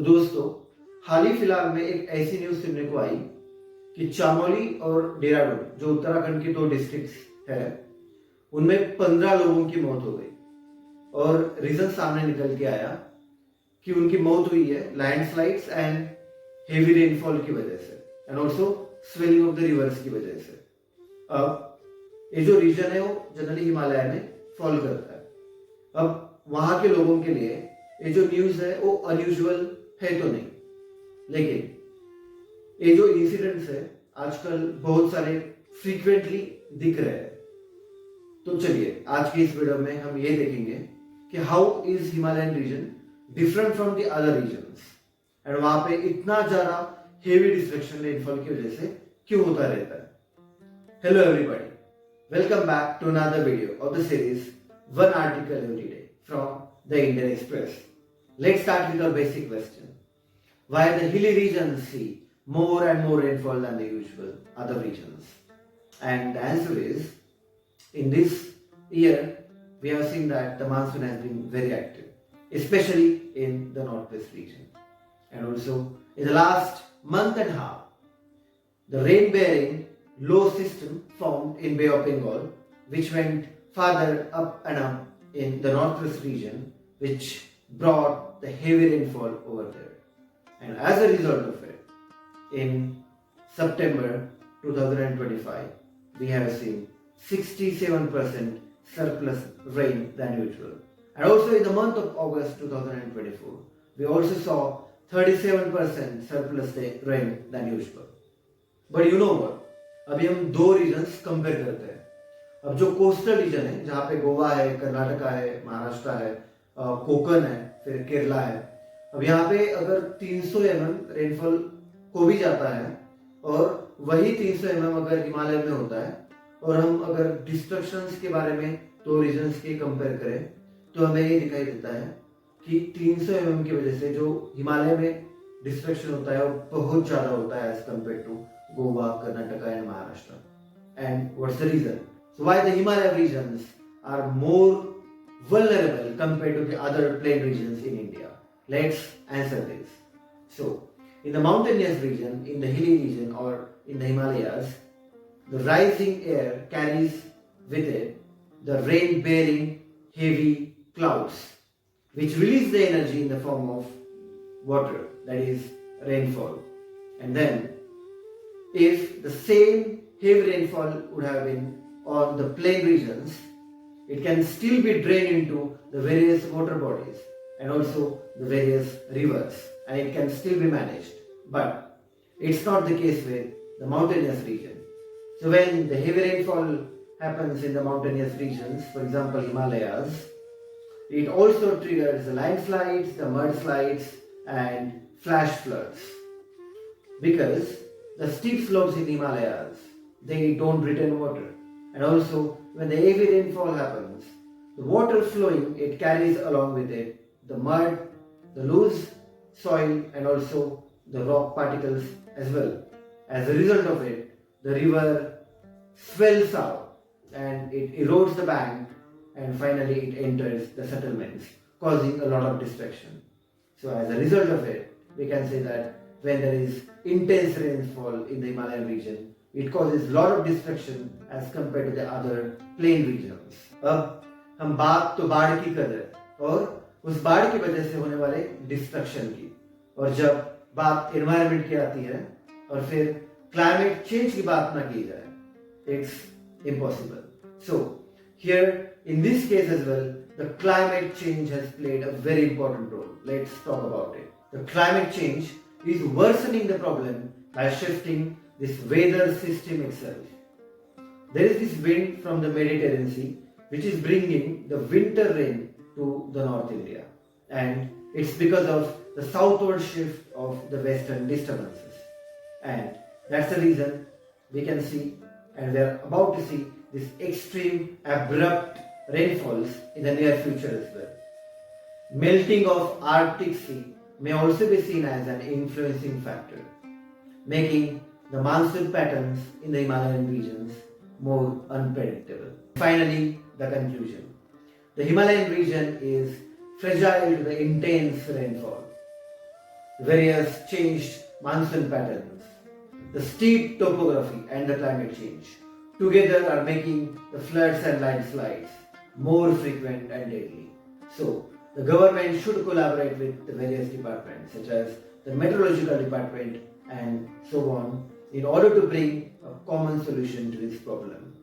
दोस्तों, हाल ही फिलहाल में एक ऐसी न्यूज सुनने को आई कि चामोली और देहरादून जो उत्तराखंड की दो डिस्ट्रिक्ट्स है उनमें 15 लोगों की मौत हो गई और रीजन सामने निकल के आया कि उनकी मौत हुई है लैंडस्लाइड्स एंड हेवी रेनफॉल की वजह से and also swelling of the reverse की वजह से। अब ये जो रीजन है वो जनरली हिमालय में फॉल करता है। अब वहां के लोगों के लिए ये जो न्यूज है वो अनयूजुअल है तो नहीं, लेकिन ये जो इंसिडेंट्स है आजकल बहुत सारे फ्रीक्वेंटली दिख रहे हैं। तो चलिए आज की इस वीडियो में हम ये देखेंगे कि how is Himalayan region different from the other regions and वहां पे इतना ज्यादा हेवी डिस्ट्रक्शन रेनफॉल की वजह से क्यों होता रहता है। Hello everybody, welcome back to another video of the series one article every day from the Indian Express. Let's start with our basic question. Why the hilly regions see more and more rainfall than the usual other regions? And the answer is, in this year, we have seen that the monsoon has been very active, especially in the northwest region. And also, in the last month and a half, the rain-bearing low system formed in Bay of Bengal, which went farther up and up in the northwest region, which brought the heavy rainfall over there. And as a result of it, in September 2025, we have seen 67% surplus rain than usual. And also in the month of August 2024, we also saw 37% surplus rain than usual. But you know what? अभी हम दो regions compare करते हैं। अब जो coastal region है जहाँ पे गोवा है, कर्नाटका है, महाराष्ट्र है, कोकन है, फिर केरला है। अब यहाँ पे अगर 300 mm रेनफॉल हो भी जाता है और वही 300 mm अगर हिमालय में होता है और हम अगर डिस्ट्रक्शंस के बारे में दो रीजन्स के कंपेयर करें तो हमें ये दिखाई देता है कि 300 mm की वजह से जो हिमालय में डिस्ट्रक्शन होता है वो बहुत ज्यादा होता है as compare to Goa, Karnataka and Maharashtra. And what's the reason? So why the Himalaya regions are more vulnerable compared to the other plain regions in India? Let's answer this. So, in the mountainous region, in the hilly region or in the Himalayas, the rising air carries with it the rain-bearing heavy clouds, which release the energy in the form of water, that is rainfall. And then, if the same heavy rainfall would have been on the plain regions, it can still be drained into the various water bodies and also the various rivers, and it can still be managed. But it's not the case with the mountainous region. So when the heavy rainfall happens in the mountainous regions, for example Himalayas, it also triggers the landslides, the mudslides and flash floods. Because the steep slopes in Himalayas, they don't retain water. And also, when the heavy rainfall happens, the water flowing, it carries along with it the mud, the loose soil and also the rock particles as well. As a result of it, the river swells out and it erodes the bank and finally it enters the settlements, causing a lot of destruction. So as a result of it, we can say that when there is intense rainfall in the Himalayan region, it causes a lot of destruction as compared to the other plain regions. अब हम बात तो बाढ़ की कर रहे हैं और उस बाढ़ की वजह से होने वाले डिस्ट्रक्शन की, और जब बात एनवायरनमेंट की आती है और फिर क्लाइमेट चेंज की बात ना की जाए, it's impossible. So here in this case as well the climate change has played a very important role. Let's talk about it. The climate change is worsening the problem by shifting this weather system itself. There is this wind from the Mediterranean Sea which is bringing the winter rain to the North India, and it's because of the southward shift of the western disturbances, and that's the reason we can see and we are about to see this extreme abrupt rainfalls in the near future as well. Melting of Arctic Sea may also be seen as an influencing factor, making the monsoon patterns in the Himalayan regions more unpredictable. Finally, the conclusion. The Himalayan region is fragile to the intense rainfall. various changed monsoon patterns, the steep topography and the climate change together are making the floods and landslides more frequent and deadly. So, the government should collaborate with the various departments such as the meteorological department and so on in order to bring a common solution to this problem.